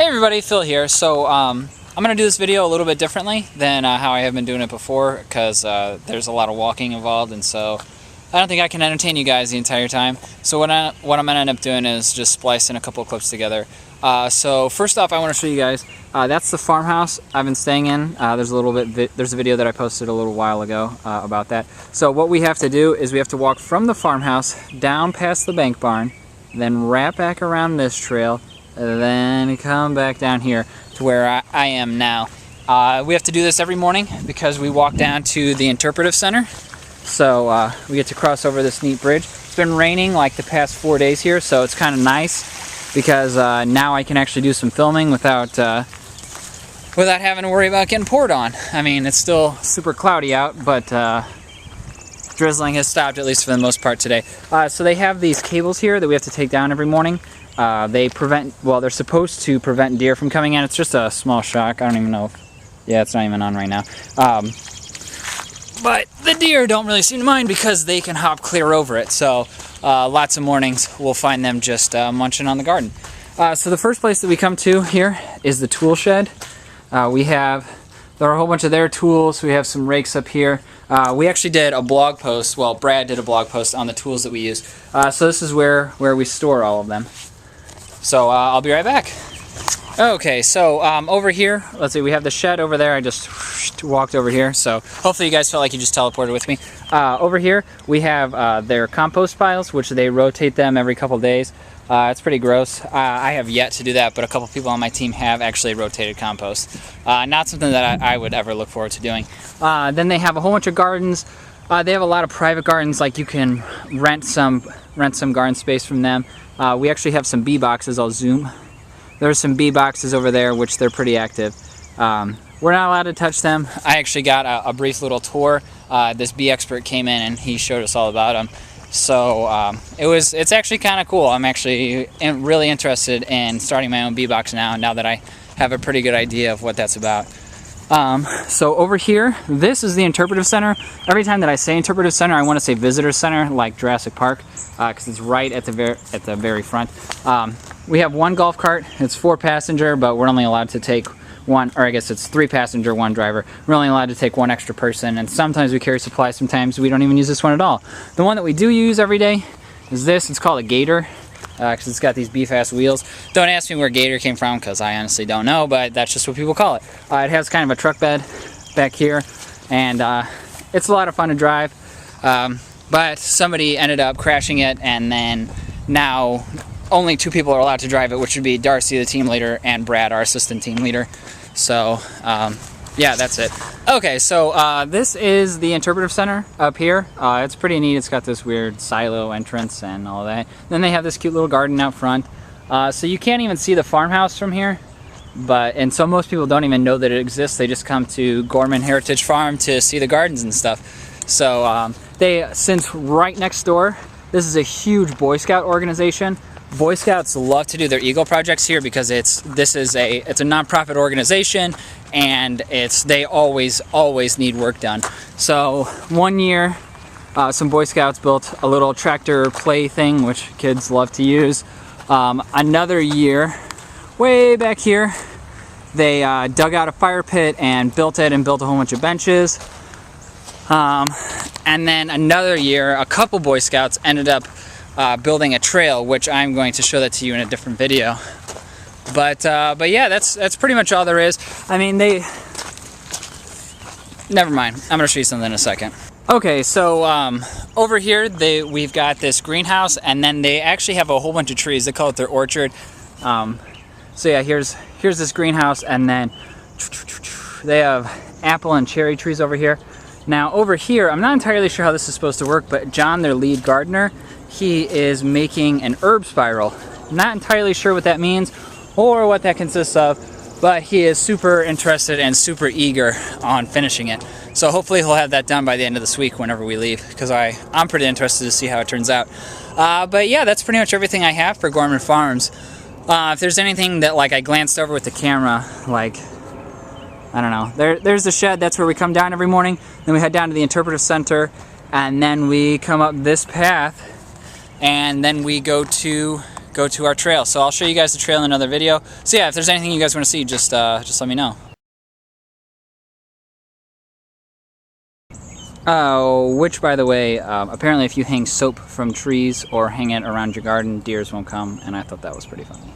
everybody, Phil here. So I'm going to do this video a little bit differently than how I have been doing it before, because there's a lot of walking involved, and so I don't think I can entertain you guys the entire time. So what I'm going to end up doing is just splicing a couple of clips together. So first off, I want to show you guys, that's the farmhouse I've been staying in. There's a video that I posted a little while ago about that. So what we have to do is we have to walk from the farmhouse down past the bank barn, then wrap back around this trail, then come back down here to where I am now. We have to do this every morning because we walk down to the interpretive center. So we get to cross over this neat bridge. It's been raining like the past 4 days here, so it's kind of nice because now I can actually do some filming without having to worry about getting poured on. I mean, it's still super cloudy out, but drizzling has stopped, at least for the most part today. So they have these cables here that we have to take down every morning. They're supposed to prevent deer from coming in. It's just a small shock. I don't even know if, yeah, it's not even on right now. But the deer don't really seem to mind because they can hop clear over it. So lots of mornings we'll find them just munching on the garden. So the first place that we come to here is the tool shed. There are a whole bunch of their tools. We have some rakes up here. We actually did a blog post, well, Brad did a blog post on the tools that we use. So this is where we store all of them. So I'll be right back. Okay, so over here, let's see, we have the shed over there. I just walked over here, so hopefully you guys felt like you just teleported with me. Over here, we have their compost piles, which they rotate them every couple days. It's pretty gross. I have yet to do that, but a couple people on my team have actually rotated compost. Not something that I would ever look forward to doing. Then they have a whole bunch of gardens. They have a lot of private gardens, like you can rent some garden space from them. We actually have some bee boxes. I'll zoom. There's some bee boxes over there, which they're pretty active. We're not allowed to touch them. I actually got a brief little tour. This bee expert came in and he showed us all about them. So it's actually kind of cool. I'm actually really interested in starting my own bee box now that I have a pretty good idea of what that's about. So over here, this is the interpretive center. Every time that I say interpretive center, I want to say visitor center, like Jurassic Park, because it's right at the very front. We have one golf cart. It's 4-passenger, but we're only allowed to take one, or I guess it's 3-passenger, 1 driver. We're only allowed to take 1 extra person, and sometimes we carry supplies, sometimes we don't even use this one at all. The one that we do use every day is this. It's called a Gator, because it's got these beef-ass wheels. Don't ask me where Gator came from, because I honestly don't know, but that's just what people call it. It has kind of a truck bed back here, and it's a lot of fun to drive, but somebody ended up crashing it, and then now only 2 people are allowed to drive it, which would be Darcy, the team leader, and Brad, our assistant team leader. So, yeah, that's it. Okay, so this is the interpretive center up here. It's pretty neat. It's got this weird silo entrance and all that. Then they have this cute little garden out front. So you can't even see the farmhouse from here. And so most people don't even know that it exists. They just come to Gorman Heritage Farm to see the gardens and stuff. So since right next door, this is a huge Boy Scout organization. Boy Scouts love to do their Eagle projects here because it's a nonprofit organization, and they always need work done. So one year, some Boy Scouts built a little tractor play thing, which kids love to use. Another year, way back here, they dug out a fire pit and built it, and built a whole bunch of benches. And then another year, a couple Boy Scouts ended up building a trail, which I'm going to show that to you in a different video. But yeah, that's pretty much all there is. I mean, never mind. I'm gonna show you something in a second. Okay, so over here we've got this greenhouse, and then they actually have a whole bunch of trees. They call it their orchard. So yeah, here's this greenhouse, and then they have apple and cherry trees over here. Now over here, I'm not entirely sure how this is supposed to work, but John, their lead gardener, he is making an herb spiral. Not entirely sure what that means or what that consists of, but he is super interested and super eager on finishing it. So hopefully he'll have that done by the end of this week whenever we leave, because I'm pretty interested to see how it turns out. But yeah, that's pretty much everything I have for Gorman Farms. If there's anything that I glanced over with the camera, I don't know. There's the shed. That's where we come down every morning. Then we head down to the interpretive center, and then we come up this path, and then we go to go to our trail. So I'll show you guys the trail in another video. So yeah, if there's anything you guys want to see, just let me know. Which, by the way, apparently if you hang soap from trees or hang it around your garden, deers won't come, and I thought that was pretty funny.